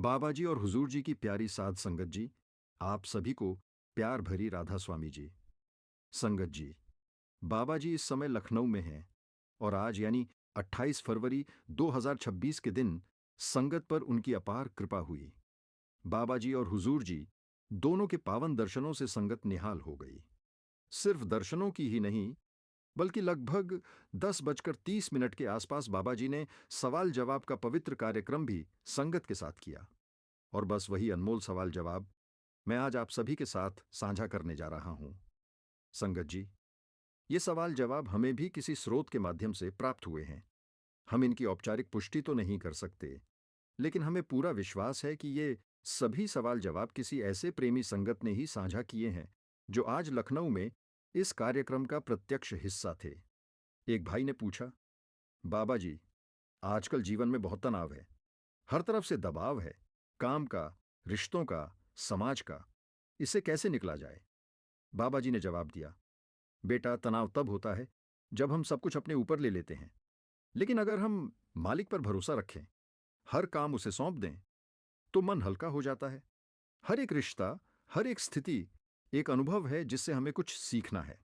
बाबा जी और हुजूर जी की प्यारी साध संगत जी, आप सभी को प्यार भरी राधा स्वामी जी। संगत जी, बाबा जी इस समय लखनऊ में हैं और आज यानी 28 फरवरी 2026 के दिन संगत पर उनकी अपार कृपा हुई। बाबा जी और हुजूर जी दोनों के पावन दर्शनों से संगत निहाल हो गई। सिर्फ दर्शनों की ही नहीं, बल्कि लगभग 10:30 के आसपास बाबा जी ने सवाल जवाब का पवित्र कार्यक्रम भी संगत के साथ किया। और बस वही अनमोल सवाल जवाब मैं आज आप सभी के साथ साझा करने जा रहा हूं। संगत जी, ये सवाल जवाब हमें भी किसी स्रोत के माध्यम से प्राप्त हुए हैं। हम इनकी औपचारिक पुष्टि तो नहीं कर सकते, लेकिन हमें पूरा विश्वास है कि ये सभी सवाल जवाब किसी ऐसे प्रेमी संगत ने ही साझा किए हैं जो आज लखनऊ में इस कार्यक्रम का प्रत्यक्ष हिस्सा थे। एक भाई ने पूछा, बाबा जी, आजकल जीवन में बहुत तनाव है, हर तरफ से दबाव है, काम का, रिश्तों का, समाज का। इससे कैसे निकला जाए? बाबा जी ने जवाब दिया, बेटा, तनाव तब होता है जब हम सब कुछ अपने ऊपर ले लेते हैं। लेकिन अगर हम मालिक पर भरोसा रखें, हर काम उसे सौंप दें, तो मन हल्का हो जाता है। हर एक रिश्ता, हर एक स्थिति एक अनुभव है जिससे हमें कुछ सीखना है।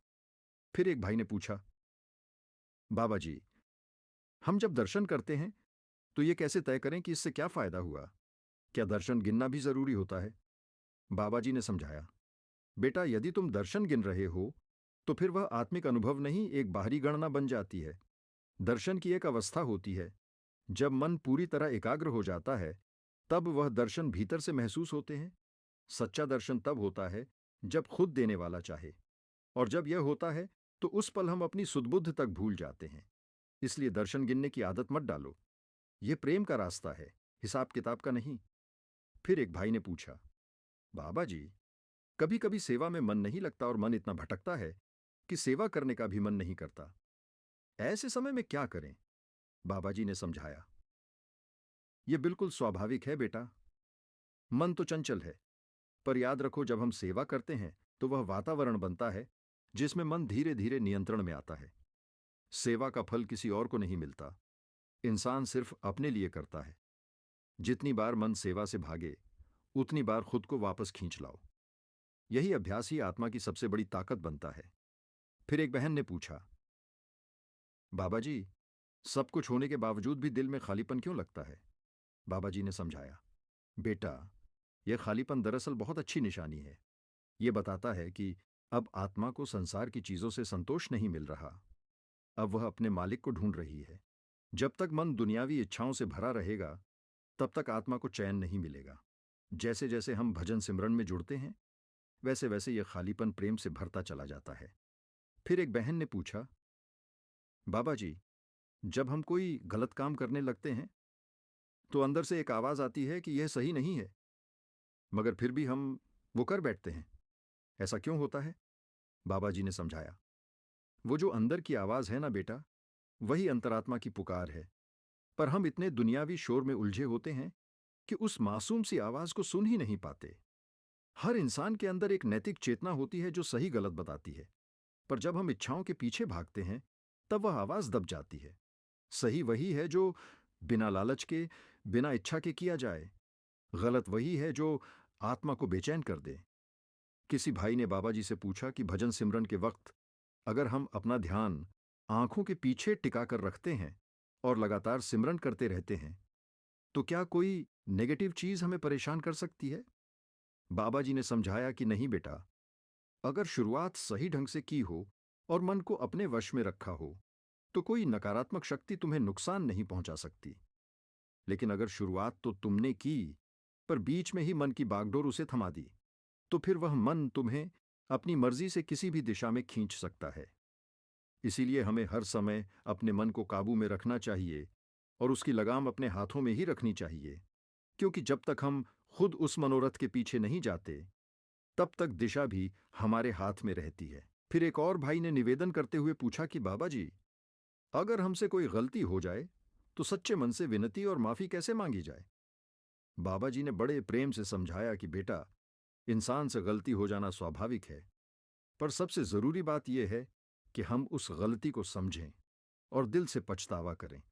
फिर एक भाई ने पूछा, बाबा जी, हम जब दर्शन करते हैं तो ये कैसे तय करें कि इससे क्या फायदा हुआ? क्या दर्शन गिनना भी जरूरी होता है? बाबा जी ने समझाया, बेटा, यदि तुम दर्शन गिन रहे हो तो फिर वह आत्मिक अनुभव नहीं, एक बाहरी गणना बन जाती है। दर्शन की एक अवस्था होती है, जब मन पूरी तरह एकाग्र हो जाता है, तब वह दर्शन भीतर से महसूस होते हैं। सच्चा दर्शन तब होता है जब खुद देने वाला चाहे, और जब यह होता है तो उस पल हम अपनी सुदबुद्ध तक भूल जाते हैं। इसलिए दर्शन गिनने की आदत मत डालो। यह प्रेम का रास्ता है, हिसाब किताब का नहीं। फिर एक भाई ने पूछा, बाबा जी, कभी कभी सेवा में मन नहीं लगता और मन इतना भटकता है कि सेवा करने का भी मन नहीं करता। ऐसे समय में क्या करें? बाबा जी ने समझाया, यह बिल्कुल स्वाभाविक है बेटा। मन तो चंचल है, पर याद रखो, जब हम सेवा करते हैं तो वह वातावरण बनता है जिसमें मन धीरे धीरे नियंत्रण में आता है। सेवा का फल किसी और को नहीं मिलता, इंसान सिर्फ अपने लिए करता है। जितनी बार मन सेवा से भागे, उतनी बार खुद को वापस खींच लाओ। यही अभ्यास ही आत्मा की सबसे बड़ी ताकत बनता है। फिर एक बहन ने पूछा, बाबा जी, सब कुछ होने के बावजूद भी दिल में खालीपन क्यों लगता है? बाबा जी ने समझाया, बेटा, यह खालीपन दरअसल बहुत अच्छी निशानी है। यह बताता है कि अब आत्मा को संसार की चीजों से संतोष नहीं मिल रहा। अब वह अपने मालिक को ढूंढ रही है। जब तक मन दुनियावी इच्छाओं से भरा रहेगा, तब तक आत्मा को चैन नहीं मिलेगा। जैसे जैसे हम भजन सिमरन में जुड़ते हैं, वैसे वैसे यह खालीपन प्रेम से भरता चला जाता है। फिर एक बहन ने पूछा, बाबा जी, जब हम कोई गलत काम करने लगते हैं तो अंदर से एक आवाज आती है कि यह सही नहीं है, मगर फिर भी हम वो कर बैठते हैं। ऐसा क्यों होता है? बाबा जी ने समझाया, वो जो अंदर की आवाज है ना बेटा, वही अंतरात्मा की पुकार है। पर हम इतने दुनियावी शोर में उलझे होते हैं कि उस मासूम सी आवाज को सुन ही नहीं पाते। हर इंसान के अंदर एक नैतिक चेतना होती है जो सही गलत बताती है, पर जब हम इच्छाओं के पीछे भागते हैं, तब वह आवाज दब जाती है। सही वही है जो बिना लालच के, बिना इच्छा के किया जाए। गलत वही है जो आत्मा को बेचैन कर दे। किसी भाई ने बाबा जी से पूछा कि भजन सिमरन के वक्त अगर हम अपना ध्यान आंखों के पीछे टिकाकर रखते हैं और लगातार सिमरन करते रहते हैं, तो क्या कोई नेगेटिव चीज हमें परेशान कर सकती है? बाबा जी ने समझाया कि नहीं बेटा, अगर शुरुआत सही ढंग से की हो और मन को अपने वश में रखा हो, तो कोई नकारात्मक शक्ति तुम्हें नुकसान नहीं पहुंचा सकती। लेकिन अगर शुरुआत तो तुमने की, पर बीच में ही मन की बागडोर उसे थमा दी, तो फिर वह मन तुम्हें अपनी मर्जी से किसी भी दिशा में खींच सकता है। इसीलिए हमें हर समय अपने मन को काबू में रखना चाहिए और उसकी लगाम अपने हाथों में ही रखनी चाहिए, क्योंकि जब तक हम खुद उस मनोरथ के पीछे नहीं जाते, तब तक दिशा भी हमारे हाथ में रहती है। फिर एक और भाई ने निवेदन करते हुए पूछा कि बाबा जी, अगर हमसे कोई गलती हो जाए तो सच्चे मन से विनती और माफी कैसे मांगी जाए? बाबा जी ने बड़े प्रेम से समझाया कि बेटा, इंसान से गलती हो जाना स्वाभाविक है, पर सबसे जरूरी बात यह है कि हम उस गलती को समझें और दिल से पछतावा करें।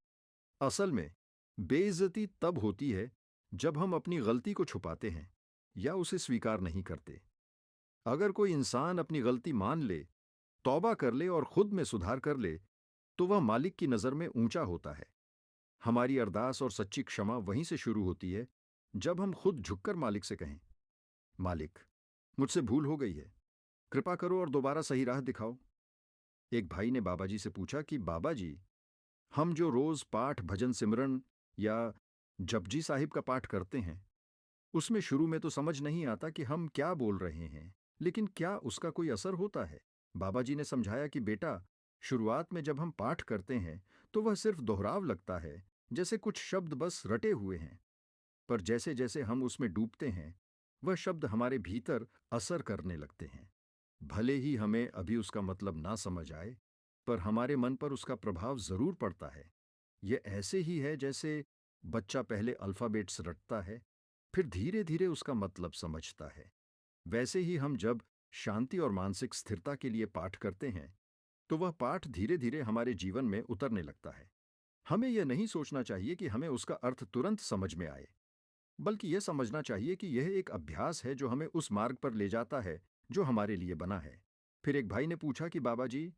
असल में बेइज्जती तब होती है जब हम अपनी गलती को छुपाते हैं या उसे स्वीकार नहीं करते। अगर कोई इंसान अपनी गलती मान ले, तौबा कर ले और खुद में सुधार कर ले, तो वह मालिक की नज़र में ऊंचा होता है। हमारी अरदास और सच्ची क्षमा वहीं से शुरू होती है, जब हम खुद झुककर मालिक से कहें, मालिक, मुझसे भूल हो गई है, कृपा करो और दोबारा सही राह दिखाओ। एक भाई ने बाबा जी से पूछा कि बाबा जी, हम जो रोज पाठ, भजन, सिमरन या जपजी साहिब का पाठ करते हैं, उसमें शुरू में तो समझ नहीं आता कि हम क्या बोल रहे हैं, लेकिन क्या उसका कोई असर होता है? बाबा जी ने समझाया कि बेटा, शुरुआत में जब हम पाठ करते हैं तो वह सिर्फ दोहराव लगता है, जैसे कुछ शब्द बस रटे हुए हैं। पर जैसे जैसे हम उसमें डूबते हैं, वह शब्द हमारे भीतर असर करने लगते हैं। भले ही हमें अभी उसका मतलब ना समझ आए, पर हमारे मन पर उसका प्रभाव जरूर पड़ता है। यह ऐसे ही है जैसे बच्चा पहले अल्फाबेट्स रटता है, फिर धीरे धीरे उसका मतलब समझता है। वैसे ही हम जब शांति और मानसिक स्थिरता के लिए पाठ करते हैं, तो वह पाठ धीरे धीरे हमारे जीवन में उतरने लगता है। हमें यह नहीं सोचना चाहिए कि हमें उसका अर्थ तुरंत समझ में आए, बल्कि यह समझना चाहिए कि यह एक अभ्यास है जो हमें उस मार्ग पर ले जाता है जो हमारे लिए बना है। फिर एक भाई ने पूछा कि बाबा जी,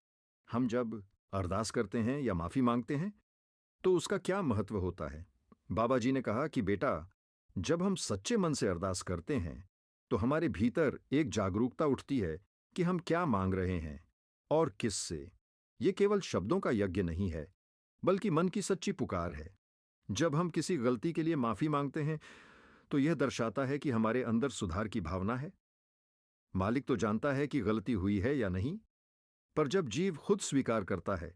हम जब अरदास करते हैं या माफी मांगते हैं, तो उसका क्या महत्व होता है? बाबा जी ने कहा कि बेटा, जब हम सच्चे मन से अरदास करते हैं, तो हमारे भीतर एक जागरूकता उठती है कि हम क्या मांग रहे हैं और किससे। ये केवल शब्दों का यज्ञ नहीं है, बल्कि मन की सच्ची पुकार है। जब हम किसी गलती के लिए माफी मांगते हैं, तो यह दर्शाता है कि हमारे अंदर सुधार की भावना है। मालिक तो जानता है कि गलती हुई है या नहीं, पर जब जीव खुद स्वीकार करता है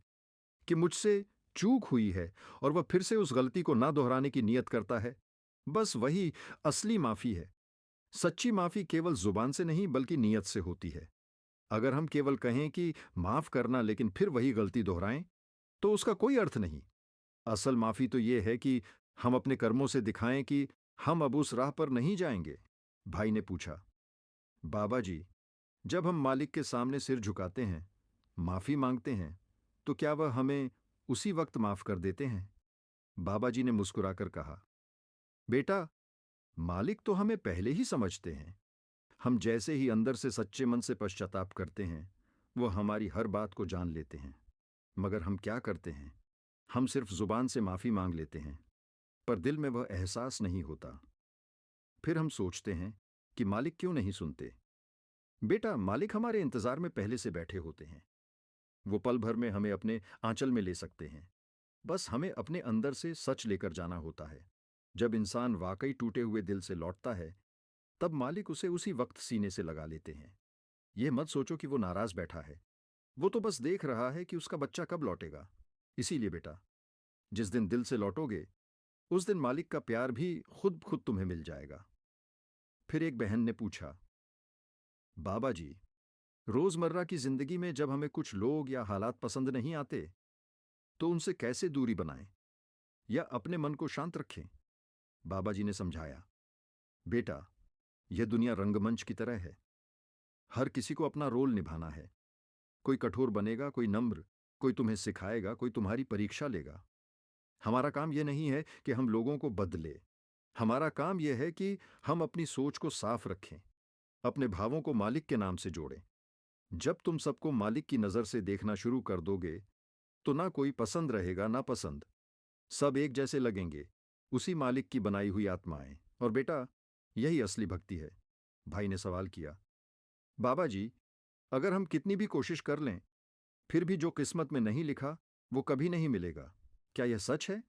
कि मुझसे चूक हुई है और वह फिर से उस गलती को ना दोहराने की नियत करता है, बस वही असली माफी है। सच्ची माफी केवल जुबान से नहीं बल्कि नियत से होती है। अगर हम केवल कहें कि माफ करना लेकिन फिर वही गलती दोहराएं, तो उसका कोई अर्थ नहीं। असल माफी तो यह है कि हम अपने कर्मों से दिखाएं कि हम अब उस राह पर नहीं जाएंगे। भाई ने पूछा, बाबा जी, जब हम मालिक के सामने सिर झुकाते हैं, माफी मांगते हैं, तो क्या वह हमें उसी वक्त माफ कर देते हैं? बाबा जी ने मुस्कुराकर कहा, बेटा, मालिक तो हमें पहले ही समझते हैं। हम जैसे ही अंदर से सच्चे मन से पश्चाताप करते हैं, वो हमारी हर बात को जान लेते हैं। मगर हम क्या करते हैं? हम सिर्फ जुबान से माफी मांग लेते हैं, पर दिल में वह एहसास नहीं होता। फिर हम सोचते हैं कि मालिक क्यों नहीं सुनते। बेटा, मालिक हमारे इंतजार में पहले से बैठे होते हैं। वो पल भर में हमें अपने आंचल में ले सकते हैं। बस हमें अपने अंदर से सच लेकर जाना होता है। जब इंसान वाकई टूटे हुए दिल से लौटता है, तब मालिक उसे उसी वक्त सीने से लगा लेते हैं। यह मत सोचो कि वो नाराज बैठा है। वो तो बस देख रहा है कि उसका बच्चा कब लौटेगा। इसीलिए बेटा, जिस दिन दिल से लौटोगे, उस दिन मालिक का प्यार भी खुद खुद तुम्हें मिल जाएगा। फिर एक बहन ने पूछा, बाबा जी, रोजमर्रा की जिंदगी में जब हमें कुछ लोग या हालात पसंद नहीं आते, तो उनसे कैसे दूरी बनाएं या अपने मन को शांत रखें? बाबा जी ने समझाया, बेटा, यह दुनिया रंगमंच की तरह है। हर किसी को अपना रोल निभाना है। कोई कठोर बनेगा, कोई नम्र, कोई तुम्हें सिखाएगा, कोई तुम्हारी परीक्षा लेगा। हमारा काम यह नहीं है कि हम लोगों को बदले। हमारा काम यह है कि हम अपनी सोच को साफ रखें, अपने भावों को मालिक के नाम से जोड़ें। जब तुम सबको मालिक की नजर से देखना शुरू कर दोगे, तो ना कोई पसंद रहेगा ना पसंद, सब एक जैसे लगेंगे, उसी मालिक की बनाई हुई आत्माएं। और बेटा, यही असली भक्ति है। भाई ने सवाल किया, बाबा जी, अगर हम कितनी भी कोशिश कर लें, फिर भी जो किस्मत में नहीं लिखा, वो कभी नहीं मिलेगा, क्या यह सच है?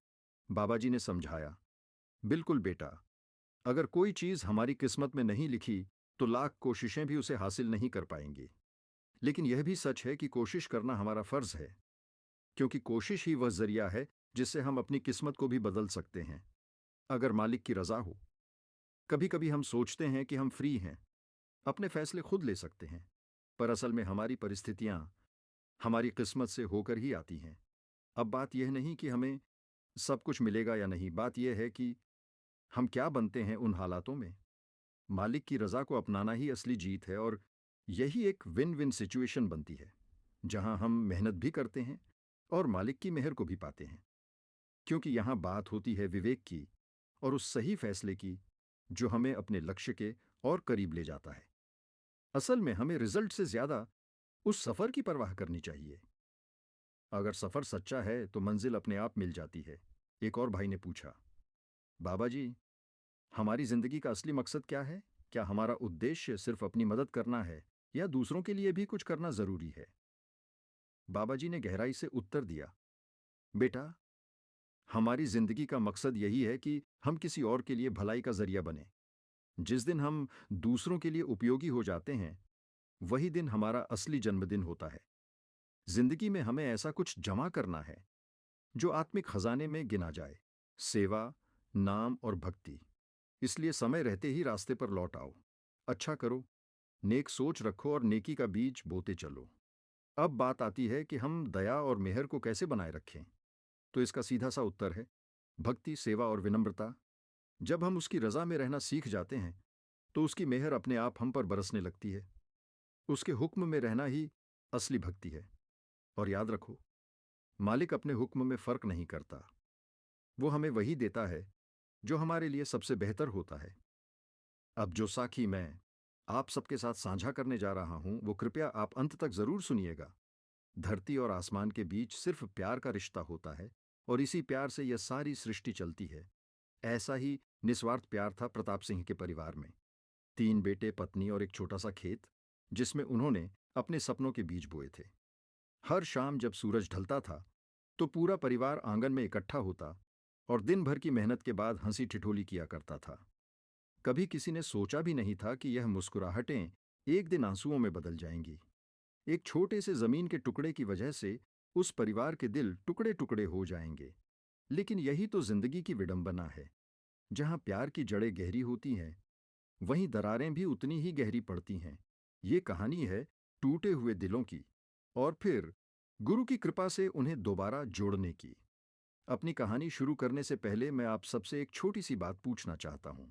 बाबा जी ने समझाया, बिल्कुल बेटा, अगर कोई चीज हमारी किस्मत में नहीं लिखी, तो लाख कोशिशें भी उसे हासिल नहीं कर पाएंगी। लेकिन यह भी सच है कि कोशिश करना हमारा फर्ज है, क्योंकि कोशिश ही वह जरिया है जिससे हम अपनी किस्मत को भी बदल सकते हैं, अगर मालिक की रजा हो। कभी कभी हम सोचते हैं कि हम फ्री हैं, अपने फैसले खुद ले सकते हैं, पर असल में हमारी परिस्थितियां हमारी किस्मत से होकर ही आती हैं। अब बात यह नहीं कि हमें सब कुछ मिलेगा या नहीं, बात यह है कि हम क्या बनते हैं उन हालातों में। मालिक की रजा को अपनाना ही असली जीत है, और यही एक विन विन सिचुएशन बनती है, जहां हम मेहनत भी करते हैं और मालिक की मेहर को भी पाते हैं। क्योंकि यहां बात होती है विवेक की, और उस सही फैसले की जो हमें अपने लक्ष्य के और करीब ले जाता है। असल में हमें रिजल्ट से ज्यादा उस सफर की परवाह करनी चाहिए। अगर सफर सच्चा है तो मंजिल अपने आप मिल जाती है। एक और भाई ने पूछा, बाबा जी, हमारी जिंदगी का असली मकसद क्या है? क्या हमारा उद्देश्य सिर्फ अपनी मदद करना है या दूसरों के लिए भी कुछ करना जरूरी है? बाबा जी ने गहराई से उत्तर दिया, बेटा, हमारी जिंदगी का मकसद यही है कि हम किसी और के लिए भलाई का जरिया बने। जिस दिन हम दूसरों के लिए उपयोगी हो जाते हैं, वही दिन हमारा असली जन्मदिन होता है। जिंदगी में हमें ऐसा कुछ जमा करना है जो आत्मिक खजाने में गिना जाए, सेवा, नाम और भक्ति। इसलिए समय रहते ही रास्ते पर लौट आओ, अच्छा करो, नेक सोच रखो और नेकी का बीज बोते चलो। अब बात आती है कि हम दया और मेहर को कैसे बनाए रखें। तो इसका सीधा सा उत्तर है भक्ति, सेवा और विनम्रता। जब हम उसकी रजा में रहना सीख जाते हैं तो उसकी मेहर अपने आप हम पर बरसने लगती है। उसके हुक्म में रहना ही असली भक्ति है। और याद रखो, मालिक अपने हुक्म में फर्क नहीं करता। वो हमें वही देता है जो हमारे लिए सबसे बेहतर होता है। अब जो साखी मैं आप सबके साथ साझा करने जा रहा हूं, वो कृपया आप अंत तक जरूर सुनिएगा। धरती और आसमान के बीच सिर्फ प्यार का रिश्ता होता है और इसी प्यार से यह सारी सृष्टि चलती है। ऐसा ही निस्वार्थ प्यार था प्रताप सिंह के परिवार में। 3 बेटे, पत्नी और एक छोटा सा खेत जिसमें उन्होंने अपने सपनों के बीज बोए थे। हर शाम जब सूरज ढलता था तो पूरा परिवार आंगन में इकट्ठा होता और दिन भर की मेहनत के बाद हंसी ठिठोली किया करता था। कभी किसी ने सोचा भी नहीं था कि यह मुस्कुराहटें एक दिन आंसुओं में बदल जाएंगी। एक छोटे से जमीन के टुकड़े की वजह से उस परिवार के दिल टुकड़े टुकड़े हो जाएंगे। लेकिन यही तो जिंदगी की विडंबना है। जहां प्यार की जड़ें गहरी होती हैं, वहीं दरारें भी उतनी ही गहरी पड़ती हैं। ये कहानी है टूटे हुए दिलों की और फिर गुरु की कृपा से उन्हें दोबारा जोड़ने की। अपनी कहानी शुरू करने से पहले मैं आप सबसे एक छोटी सी बात पूछना चाहता हूं।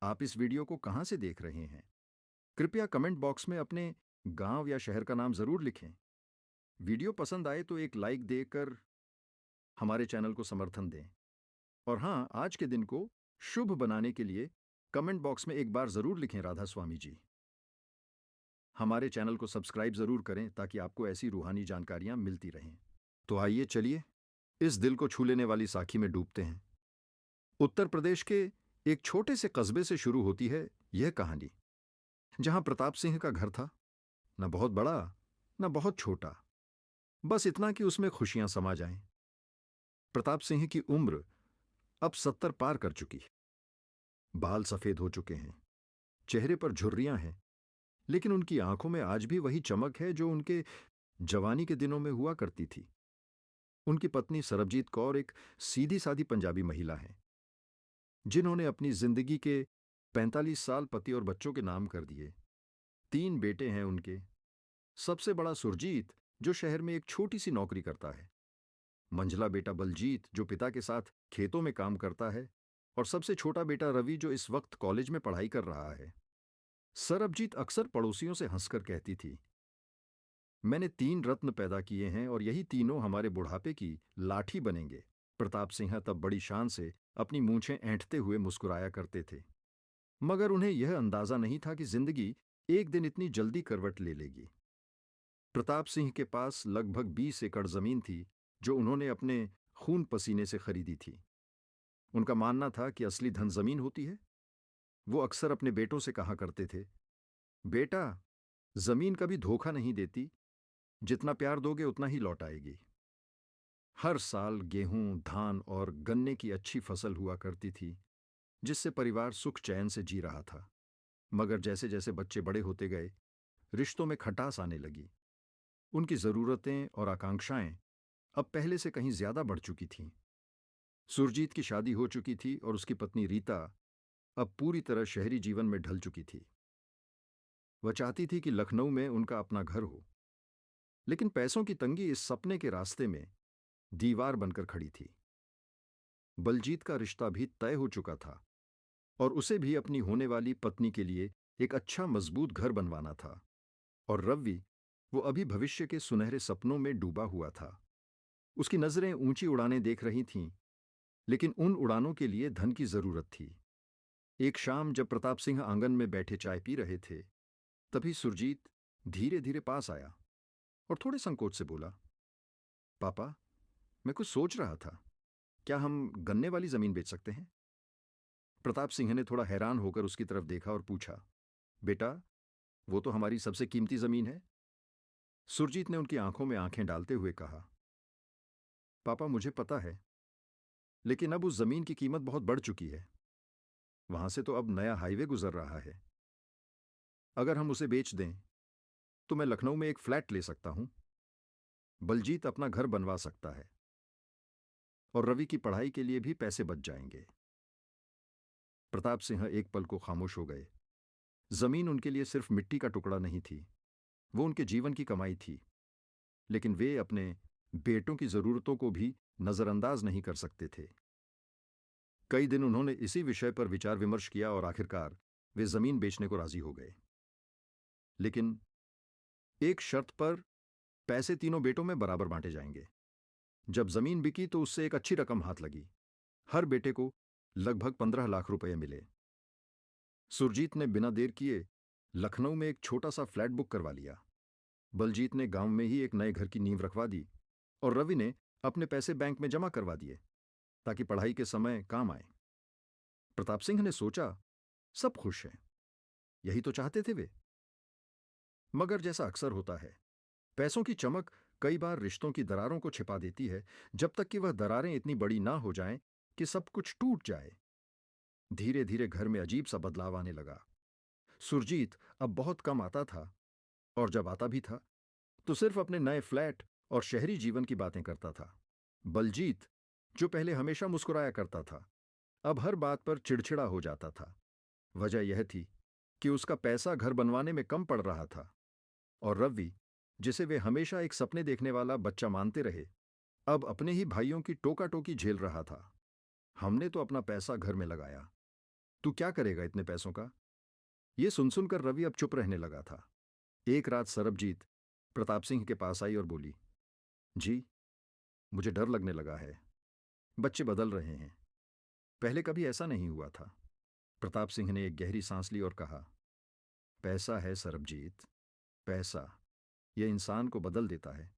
आप इस वीडियो को कहां से देख रहे हैं? कृपया कमेंट बॉक्स में अपने गांव या शहर का नाम जरूर लिखें। वीडियो पसंद आए तो एक लाइक देकर हमारे चैनल को समर्थन दें। और हाँ, आज के दिन को शुभ बनाने के लिए कमेंट बॉक्स में एक बार जरूर लिखें, राधा स्वामी जी। हमारे चैनल को सब्सक्राइब जरूर करें ताकि आपको ऐसी रूहानी जानकारियां मिलती रहें। तो आइए चलिए इस दिल को छू लेने वाली साखी में डूबते हैं। उत्तर प्रदेश के एक छोटे से कस्बे से शुरू होती है यह कहानी, जहां प्रताप सिंह का घर था। न बहुत बड़ा, न बहुत छोटा, बस इतना कि उसमें खुशियां समा जाएं। प्रताप सिंह की उम्र अब 70 पार कर चुकी है। बाल सफेद हो चुके हैं, चेहरे पर झुर्रियां हैं, लेकिन उनकी आंखों में आज भी वही चमक है जो उनके जवानी के दिनों में हुआ करती थी। उनकी पत्नी सरबजीत कौर एक सीधी सादी पंजाबी महिला है, जिन्होंने अपनी जिंदगी के 45 साल पति और बच्चों के नाम कर दिए। 3 बेटे हैं उनके। सबसे बड़ा सुरजीत, जो शहर में एक छोटी सी नौकरी करता है। मंझला बेटा बलजीत, जो पिता के साथ खेतों में काम करता है। और सबसे छोटा बेटा रवि, जो इस वक्त कॉलेज में पढ़ाई कर रहा है। सरबजीत अक्सर पड़ोसियों से हंसकर कहती थी, मैंने 3 रत्न पैदा किए हैं और यही तीनों हमारे बुढ़ापे की लाठी बनेंगे। प्रताप सिंह तब बड़ी शान से अपनी मूंछें ऐंठते हुए मुस्कुराया करते थे, मगर उन्हें यह अंदाजा नहीं था कि जिंदगी एक दिन इतनी जल्दी करवट ले लेगी। प्रताप सिंह के पास लगभग 20 एकड़ जमीन थी, जो उन्होंने अपने खून पसीने से खरीदी थी। उनका मानना था कि असली धन जमीन होती है। वो अक्सर अपने बेटों से कहा करते थे, बेटा, जमीन कभी धोखा नहीं देती, जितना प्यार दोगे उतना ही लौट आएगी। हर साल गेहूं, धान और गन्ने की अच्छी फसल हुआ करती थी, जिससे परिवार सुख चैन से जी रहा था। मगर जैसे जैसे बच्चे बड़े होते गए, रिश्तों में खटास आने लगी। उनकी जरूरतें और आकांक्षाएं अब पहले से कहीं ज्यादा बढ़ चुकी थीं। सुरजीत की शादी हो चुकी थी और उसकी पत्नी रीता अब पूरी तरह शहरी जीवन में ढल चुकी थी। वह चाहती थी कि लखनऊ में उनका अपना घर हो, लेकिन पैसों की तंगी इस सपने के रास्ते में दीवार बनकर खड़ी थी। बलजीत का रिश्ता भी तय हो चुका था और उसे भी अपनी होने वाली पत्नी के लिए एक अच्छा मजबूत घर बनवाना था। और रवि, वो अभी भविष्य के सुनहरे सपनों में डूबा हुआ था। उसकी नजरें ऊंची उड़ानें देख रही थीं, लेकिन उन उड़ानों के लिए धन की जरूरत थी। एक शाम जब प्रताप सिंह आंगन में बैठे चाय पी रहे थे, तभी सुरजीत धीरे धीरे पास आया और थोड़े संकोच से बोला, पापा, मैं कुछ सोच रहा था, क्या हम गन्ने वाली जमीन बेच सकते हैं? प्रताप सिंह ने थोड़ा हैरान होकर उसकी तरफ देखा और पूछा, बेटा, वो तो हमारी सबसे कीमती जमीन है। सुरजीत ने उनकी आंखों में आंखें डालते हुए कहा, पापा, मुझे पता है, लेकिन अब उस जमीन की कीमत बहुत बढ़ चुकी है। वहां से तो अब नया हाईवे गुजर रहा है। अगर हम उसे बेच दें तो मैं लखनऊ में एक फ्लैट ले सकता हूं, बलजीत अपना घर बनवा सकता है और रवि की पढ़ाई के लिए भी पैसे बच जाएंगे। प्रताप सिंह एक पल को खामोश हो गए। जमीन उनके लिए सिर्फ मिट्टी का टुकड़ा नहीं थी, वो उनके जीवन की कमाई थी। लेकिन वे अपने बेटों की जरूरतों को भी नजरअंदाज नहीं कर सकते थे। कई दिन उन्होंने इसी विषय पर विचार विमर्श किया और आखिरकार वे जमीन बेचने को राजी हो गए। लेकिन एक शर्त पर, पैसे तीनों बेटों में बराबर बांटे जाएंगे। जब जमीन बिकी तो उससे एक अच्छी रकम हाथ लगी। हर बेटे को लगभग 15 लाख रुपए मिले। सुरजीत ने बिना देर किए लखनऊ में एक छोटा सा फ्लैट बुक करवा लिया। बलजीत ने गांव में ही एक नए घर की नींव रखवा दी और रवि ने अपने पैसे बैंक में जमा करवा दिए ताकि पढ़ाई के समय काम आए। प्रताप सिंह ने सोचा, सब खुश हैं, यही तो चाहते थे वे। मगर जैसा अक्सर होता है, पैसों की चमक कई बार रिश्तों की दरारों को छिपा देती है, जब तक कि वह दरारें इतनी बड़ी ना हो जाएं कि सब कुछ टूट जाए। धीरे धीरे घर में अजीब सा बदलाव आने लगा। सुरजीत अब बहुत कम आता था, और जब आता भी था तो सिर्फ अपने नए फ्लैट और शहरी जीवन की बातें करता था। बलजीत, जो पहले हमेशा मुस्कुराया करता था, अब हर बात पर चिड़चिड़ा हो जाता था। वजह यह थी कि उसका पैसा घर बनवाने में कम पड़ रहा था। और रवि, जिसे वे हमेशा एक सपने देखने वाला बच्चा मानते रहे, अब अपने ही भाइयों की टोका टोकी झेल रहा था। हमने तो अपना पैसा घर में लगाया, तू क्या करेगा इतने पैसों का? ये सुन सुनकर रवि अब चुप रहने लगा था। एक रात सरबजीत प्रताप सिंह के पास आई और बोली, जी, मुझे डर लगने लगा है। बच्चे बदल रहे हैं, पहले कभी ऐसा नहीं हुआ था। प्रताप सिंह ने एक गहरी सांस ली और कहा, पैसा है सरबजीत, पैसा, यह इंसान को बदल देता है।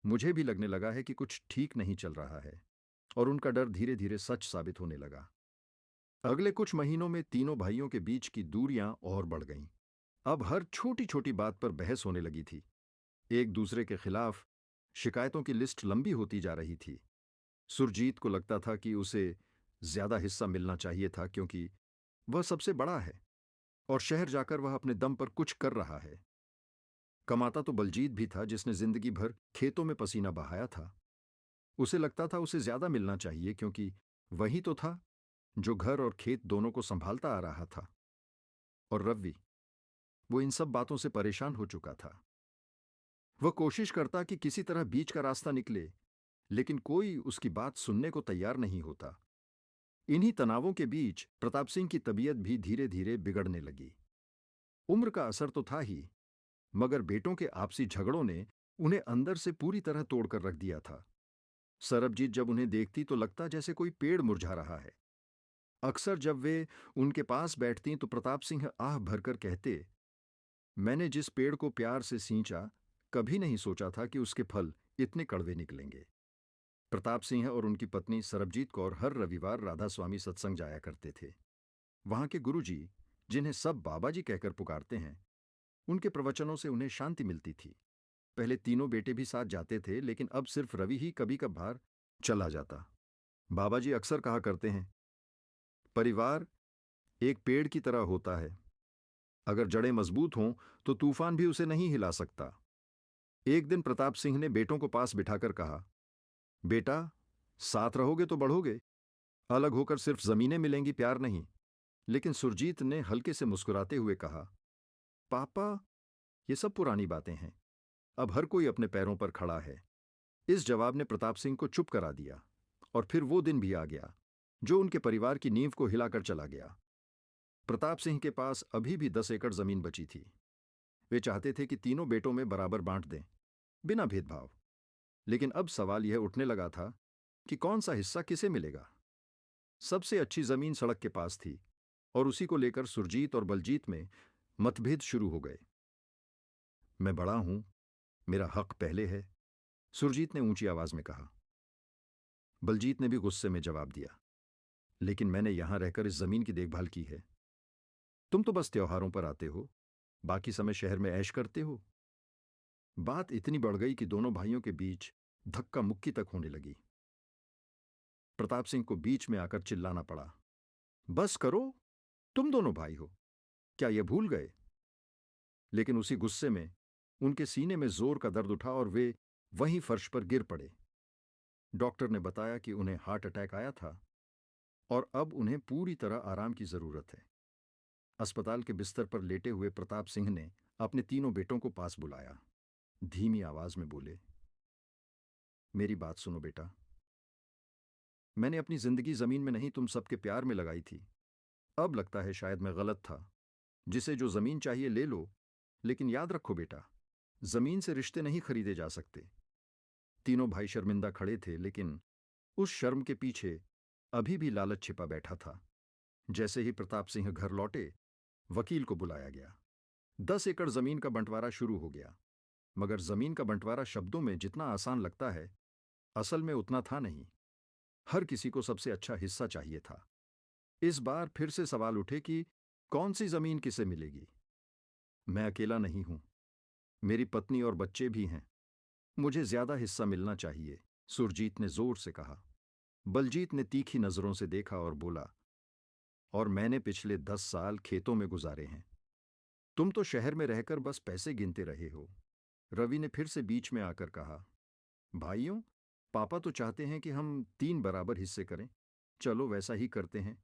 मुझे भी लगने लगा है कि कुछ ठीक नहीं चल रहा है, और उनका डर धीरे धीरे सच साबित होने लगा। अगले कुछ महीनों में तीनों भाइयों के बीच की दूरियां और बढ़ गईं। अब हर छोटी छोटी बात पर बहस होने लगी थी। एक दूसरे के खिलाफ शिकायतों की लिस्ट लंबी होती जा रही थी। सुरजीत को लगता था कि उसे ज्यादा हिस्सा मिलना चाहिए था, क्योंकि वह सबसे बड़ा है और शहर जाकर वह अपने दम पर कुछ कर रहा है। कमाता तो बलजीत भी था, जिसने जिंदगी भर खेतों में पसीना बहाया था। उसे लगता था उसे ज्यादा मिलना चाहिए, क्योंकि वही तो था जो घर और खेत दोनों को संभालता आ रहा था। और रवि, वो इन सब बातों से परेशान हो चुका था। वह कोशिश करता कि किसी तरह बीच का रास्ता निकले, लेकिन कोई उसकी बात सुनने को तैयार नहीं होता। इन्हीं तनावों के बीच प्रताप सिंह की तबीयत भी धीरे धीरे बिगड़ने लगी। उम्र का असर तो था ही, मगर बेटों के आपसी झगड़ों ने उन्हें अंदर से पूरी तरह तोड़कर रख दिया था। सरबजीत जब उन्हें देखती तो लगता जैसे कोई पेड़ मुरझा रहा है। अक्सर जब वे उनके पास बैठती तो प्रताप सिंह आह भरकर कहते, मैंने जिस पेड़ को प्यार से सींचा, कभी नहीं सोचा था कि उसके फल इतने कड़वे निकलेंगे। प्रताप सिंह और उनकी पत्नी सरबजीत कौर हर रविवार राधा स्वामी सत्संग जाया करते थे। वहां के गुरुजी, जिन्हें सब बाबा जी कहकर पुकारते हैं, उनके प्रवचनों से उन्हें शांति मिलती थी। पहले तीनों बेटे भी साथ जाते थे, लेकिन अब सिर्फ रवि ही कभी कभार चला जाता। बाबा जी अक्सर कहा करते हैं, परिवार एक पेड़ की तरह होता है, अगर जड़ें मजबूत हों तो तूफान भी उसे नहीं हिला सकता। एक दिन प्रताप सिंह ने बेटों को पास बिठाकर कहा, बेटा, साथ रहोगे तो बढ़ोगे, अलग होकर सिर्फ जमीनें मिलेंगी, प्यार नहीं। लेकिन सुरजीत ने हल्के से मुस्कुराते हुए कहा, पापा, ये सब पुरानी बातें हैं, अब हर कोई अपने पैरों पर खड़ा है। इस जवाब ने प्रताप सिंह को चुप करा दिया, और फिर वो दिन भी आ गया जो उनके परिवार की नींव को हिलाकर चला गया। प्रताप सिंह के पास अभी भी 10 एकड़ जमीन बची थी। वे चाहते थे कि तीनों बेटों में बराबर बांट दें, बिना भेदभाव। लेकिन अब सवाल यह उठने लगा था कि कौन सा हिस्सा किसे मिलेगा। सबसे अच्छी जमीन सड़क के पास थी और उसी को लेकर सुरजीत और बलजीत में मतभेद शुरू हो गए। मैं बड़ा हूं, मेरा हक पहले है, सुरजीत ने ऊंची आवाज में कहा। बलजीत ने भी गुस्से में जवाब दिया, लेकिन मैंने यहां रहकर इस जमीन की देखभाल की है। तुम तो बस त्योहारों पर आते हो, बाकी समय शहर में ऐश करते हो। बात इतनी बढ़ गई कि दोनों भाइयों के बीच धक्का मुक्की तक होने लगी। प्रताप सिंह को बीच में आकर चिल्लाना पड़ा, बस करो, तुम दोनों भाई हो, क्या ये भूल गए? लेकिन उसी गुस्से में उनके सीने में जोर का दर्द उठा और वे वहीं फर्श पर गिर पड़े। डॉक्टर ने बताया कि उन्हें हार्ट अटैक आया था और अब उन्हें पूरी तरह आराम की जरूरत है। अस्पताल के बिस्तर पर लेटे हुए प्रताप सिंह ने अपने तीनों बेटों को पास बुलाया। धीमी आवाज में बोले, मेरी बात सुनो बेटा। मैंने अपनी जिंदगी जमीन में नहीं, तुम सबके प्यार में लगाई थी। अब लगता है शायद मैं गलत था। जिसे जो जमीन चाहिए ले लो, लेकिन याद रखो बेटा, जमीन से रिश्ते नहीं खरीदे जा सकते। तीनों भाई शर्मिंदा खड़े थे, लेकिन उस शर्म के पीछे अभी भी लालच छिपा बैठा था। जैसे ही प्रताप सिंह घर लौटे, वकील को बुलाया गया। 10 एकड़ जमीन का बंटवारा शुरू हो गया। मगर जमीन का बंटवारा शब्दों में जितना आसान लगता है, असल में उतना था नहीं। हर किसी को सबसे अच्छा हिस्सा चाहिए था। इस बार फिर से सवाल उठे कि कौन सी जमीन किसे मिलेगी। मैं अकेला नहीं हूं, मेरी पत्नी और बच्चे भी हैं। मुझे ज्यादा हिस्सा मिलना चाहिए, सुरजीत ने जोर से कहा। बलजीत ने तीखी नजरों से देखा और बोला, और मैंने पिछले 10 साल खेतों में गुजारे हैं। तुम तो शहर में रहकर बस पैसे गिनते रहे हो। रवि ने फिर से बीच में आकर कहा, भाइयों, पापा तो चाहते हैं कि हम 3 बराबर हिस्से करें। चलो वैसा ही करते हैं।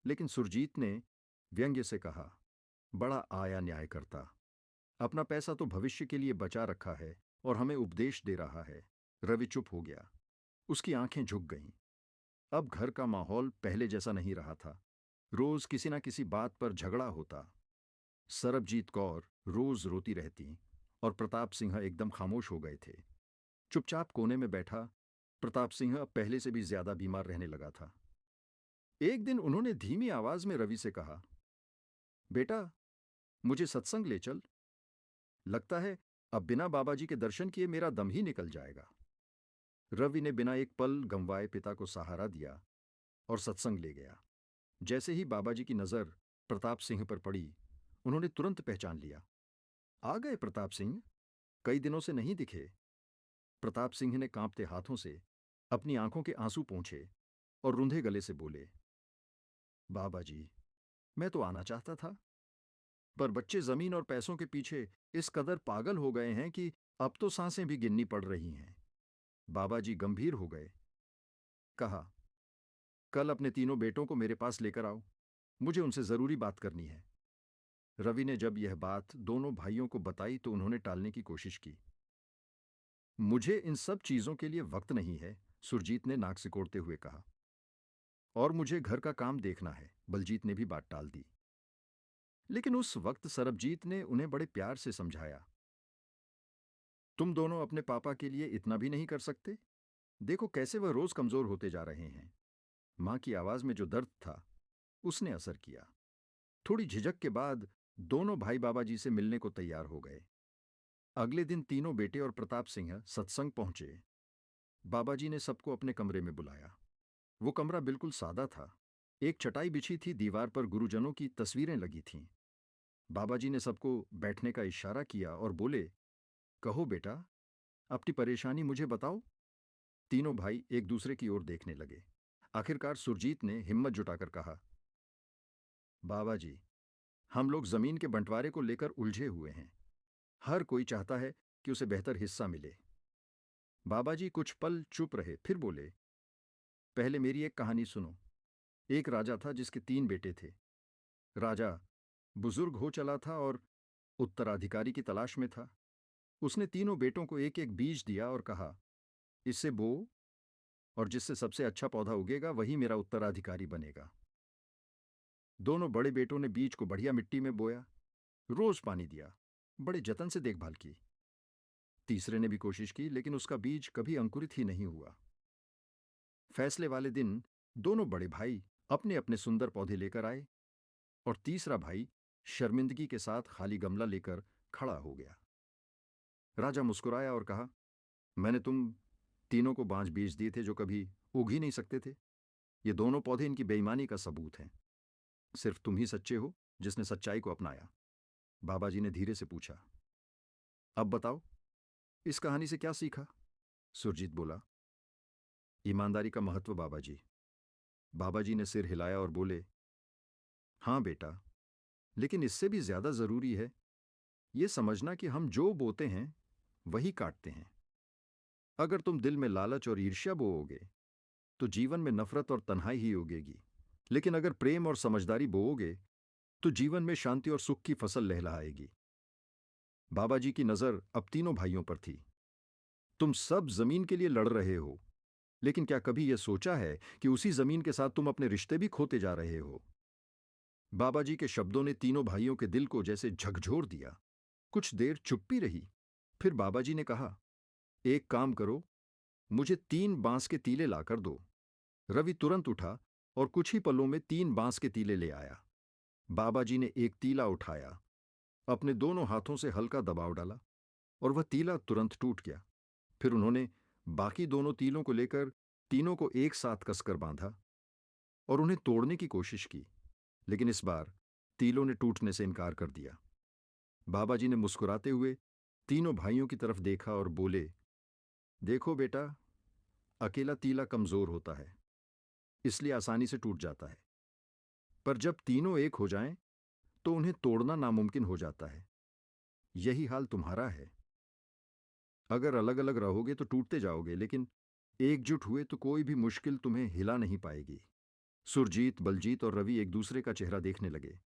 लेकिन सुरजीत ने व्यंग्य से कहा, बड़ा आया न्याय करता। अपना पैसा तो भविष्य के लिए बचा रखा है और हमें उपदेश दे रहा है। रवि चुप हो गया। उसकी आंखें झुक गईं। अब घर का माहौल पहले जैसा नहीं रहा था। रोज किसी ना किसी बात पर झगड़ा होता। सरबजीत कौर रोज रोती रहती और प्रताप सिंह एकदम खामोश हो गए थे। चुपचाप कोने में बैठा प्रताप सिंह अब पहले से भी ज्यादा बीमार रहने लगा था। एक दिन उन्होंने धीमी आवाज में रवि से कहा, बेटा, मुझे सत्संग ले चल। लगता है अब बिना बाबा जी के दर्शन किए मेरा दम ही निकल जाएगा। रवि ने बिना एक पल गंवाए पिता को सहारा दिया और सत्संग ले गया। जैसे ही बाबा जी की नजर प्रताप सिंह पर पड़ी, उन्होंने तुरंत पहचान लिया। आ गए प्रताप सिंह, कई दिनों से नहीं दिखे। प्रताप सिंह ने कांपते हाथों से अपनी आंखों के आंसू पोंछे और रुंधे गले से बोले, बाबा जी, मैं तो आना चाहता था, पर बच्चे जमीन और पैसों के पीछे इस कदर पागल हो गए हैं कि अब तो सांसें भी गिननी पड़ रही हैं। बाबा जी गंभीर हो गए। कहा, कल अपने तीनों बेटों को मेरे पास लेकर आओ, मुझे उनसे जरूरी बात करनी है। रवि ने जब यह बात दोनों भाइयों को बताई तो उन्होंने टालने की कोशिश की। मुझे इन सब चीजों के लिए वक्त नहीं है, सुरजीत ने नाक सिकोड़ते हुए कहा। और मुझे घर का काम देखना है, बलजीत ने भी बात टाल दी। लेकिन उस वक्त सरबजीत ने उन्हें बड़े प्यार से समझाया, तुम दोनों अपने पापा के लिए इतना भी नहीं कर सकते? देखो कैसे वह रोज कमजोर होते जा रहे हैं। मां की आवाज में जो दर्द था, उसने असर किया। थोड़ी झिझक के बाद दोनों भाई बाबा जी से मिलने को तैयार हो गए। अगले दिन तीनों बेटे और प्रताप सिंह सत्संग पहुंचे। बाबा जी ने सबको अपने कमरे में बुलाया। वो कमरा बिल्कुल सादा था। एक चटाई बिछी थी, दीवार पर गुरुजनों की तस्वीरें लगी थीं। बाबा जी ने सबको बैठने का इशारा किया और बोले, कहो बेटा, अपनी परेशानी मुझे बताओ। तीनों भाई एक दूसरे की ओर देखने लगे। आखिरकार सुरजीत ने हिम्मत जुटाकर कहा, बाबा जी, हम लोग जमीन के बंटवारे को लेकर उलझे हुए हैं। हर कोई चाहता है कि उसे बेहतर हिस्सा मिले। बाबा जी कुछ पल चुप रहे, फिर बोले, पहले मेरी एक कहानी सुनो। एक राजा था जिसके 3 बेटे थे। राजा बुजुर्ग हो चला था और उत्तराधिकारी की तलाश में था। उसने तीनों बेटों को एक एक बीज दिया और कहा, इससे बो, और जिससे सबसे अच्छा पौधा उगेगा वही मेरा उत्तराधिकारी बनेगा। दोनों बड़े बेटों ने बीज को बढ़िया मिट्टी में बोया, रोज पानी दिया, बड़े जतन से देखभाल की। तीसरे ने भी कोशिश की, लेकिन उसका बीज कभी अंकुरित ही नहीं हुआ। फैसले वाले दिन दोनों बड़े भाई अपने अपने सुंदर पौधे लेकर आए और तीसरा भाई शर्मिंदगी के साथ खाली गमला लेकर खड़ा हो गया। राजा मुस्कुराया और कहा, मैंने तुम तीनों को बांझ बेच दिए थे जो कभी उग ही नहीं सकते थे। ये दोनों पौधे इनकी बेईमानी का सबूत हैं। सिर्फ तुम ही सच्चे हो जिसने सच्चाई को अपनाया। बाबा जी ने धीरे से पूछा, अब बताओ इस कहानी से क्या सीखा? सुरजीत बोला, ईमानदारी का महत्व बाबा जी। बाबा जी ने सिर हिलाया और बोले, हाँ बेटा, लेकिन इससे भी ज्यादा जरूरी है ये समझना कि हम जो बोते हैं वही काटते हैं। अगर तुम दिल में लालच और ईर्ष्या बोओगे तो जीवन में नफरत और तन्हाई ही उगेगी, लेकिन अगर प्रेम और समझदारी बोओगे तो जीवन में शांति और सुख की फसल लहलहाएगी। बाबा जी की नजर अब तीनों भाइयों पर थी। तुम सब जमीन के लिए लड़ रहे हो, लेकिन क्या कभी यह सोचा है कि उसी जमीन के साथ तुम अपने रिश्ते भी खोते जा रहे हो? बाबा जी के शब्दों ने तीनों भाइयों के दिल को जैसे झकझोर दिया। कुछ देर चुप्पी रही। फिर बाबा जी ने कहा, एक काम करो, मुझे 3 बांस के तीले लाकर दो। रवि तुरंत उठा और कुछ ही पलों में 3 बांस के तीले ले आया। बाबा जी ने एक तीला उठाया, अपने दोनों हाथों से हल्का दबाव डाला और वह तीला तुरंत टूट गया। फिर उन्होंने बाकी दोनों तीलों को लेकर तीनों को एक साथ कसकर बांधा और उन्हें तोड़ने की कोशिश की, लेकिन इस बार तीलों ने टूटने से इनकार कर दिया। बाबा जी ने मुस्कुराते हुए तीनों भाइयों की तरफ देखा और बोले, देखो बेटा, अकेला तीला कमजोर होता है, इसलिए आसानी से टूट जाता है, पर जब तीनों एक हो जाएं तो उन्हें तोड़ना नामुमकिन हो जाता है। यही हाल तुम्हारा है। अगर अलग अलग रहोगे तो टूटते जाओगे, लेकिन एकजुट हुए तो कोई भी मुश्किल तुम्हें हिला नहीं पाएगी। सुरजीत, बलजीत और रवि एक दूसरे का चेहरा देखने लगे।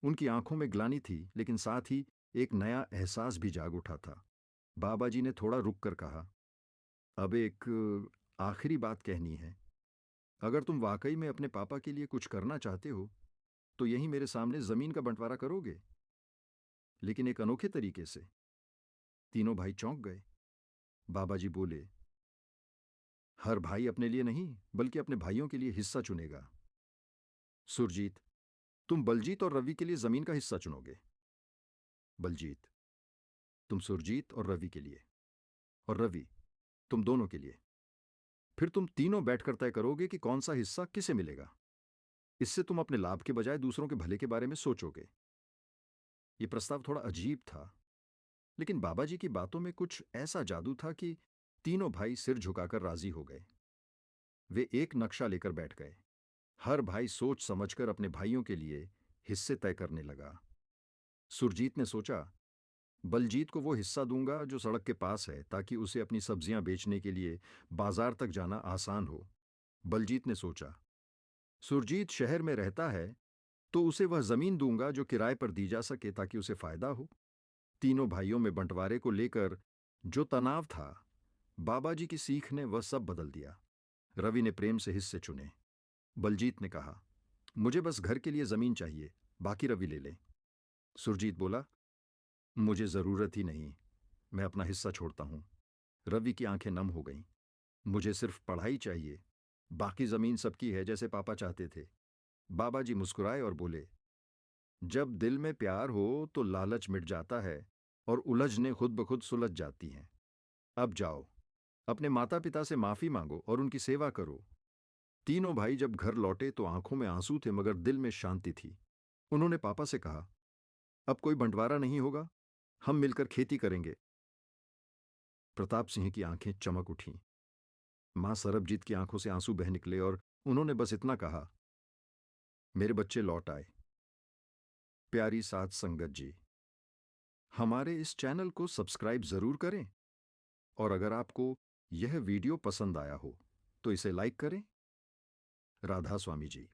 उनकी आंखों में ग्लानि थी, लेकिन साथ ही एक नया एहसास भी जाग उठा था। बाबा जी ने थोड़ा रुक कर कहा, अब एक आखिरी बात कहनी है। अगर तुम वाकई में अपने पापा के लिए कुछ करना चाहते हो तो यही मेरे सामने जमीन का बंटवारा करोगे, लेकिन एक अनोखे तरीके से। तीनों भाई चौंक गए। बाबा जी बोले, हर भाई अपने लिए नहीं बल्कि अपने भाइयों के लिए हिस्सा चुनेगा। सुरजीत, तुम बलजीत और रवि के लिए जमीन का हिस्सा चुनोगे। बलजीत, तुम सुरजीत और रवि के लिए, और रवि, तुम दोनों के लिए। फिर तुम तीनों बैठकर तय करोगे कि कौन सा हिस्सा किसे मिलेगा। इससे तुम अपने लाभ के बजाय दूसरों के भले के बारे में सोचोगे। यह प्रस्ताव थोड़ा अजीब था, लेकिन बाबा जी की बातों में कुछ ऐसा जादू था कि तीनों भाई सिर झुकाकर राजी हो गए। वे एक नक्शा लेकर बैठ गए। हर भाई सोच समझकर अपने भाइयों के लिए हिस्से तय करने लगा। सुरजीत ने सोचा, बलजीत को वो हिस्सा दूंगा जो सड़क के पास है, ताकि उसे अपनी सब्जियां बेचने के लिए बाजार तक जाना आसान हो। बलजीत ने सोचा, सुरजीत शहर में रहता है तो उसे वह जमीन दूंगा जो किराए पर दी जा सके ताकि उसे फायदा हो। तीनों भाइयों में बंटवारे को लेकर जो तनाव था, बाबा जी की सीख ने वह सब बदल दिया। रवि ने प्रेम से हिस्से चुने। बलजीत ने कहा, मुझे बस घर के लिए जमीन चाहिए, बाकी रवि ले ले। सुरजीत बोला, मुझे जरूरत ही नहीं, मैं अपना हिस्सा छोड़ता हूं। रवि की आंखें नम हो गईं। मुझे सिर्फ पढ़ाई चाहिए, बाकी जमीन सबकी है जैसे पापा चाहते थे। बाबा जी मुस्कुराए और बोले, जब दिल में प्यार हो तो लालच मिट जाता है और उलझने खुद ब खुद सुलझ जाती हैं। अब जाओ, अपने माता पिता से माफी मांगो और उनकी सेवा करो। तीनों भाई जब घर लौटे तो आंखों में आंसू थे मगर दिल में शांति थी। उन्होंने पापा से कहा, अब कोई बंटवारा नहीं होगा, हम मिलकर खेती करेंगे। प्रताप सिंह की आंखें चमक उठीं। मां सरबजीत की आंखों से आंसू बह निकले और उन्होंने बस इतना कहा, मेरे बच्चे लौट आए। प्यारी साथ संगत जी, हमारे इस चैनल को सब्सक्राइब जरूर करें, और अगर आपको यह वीडियो पसंद आया हो तो इसे लाइक करें। राधा स्वामी जी।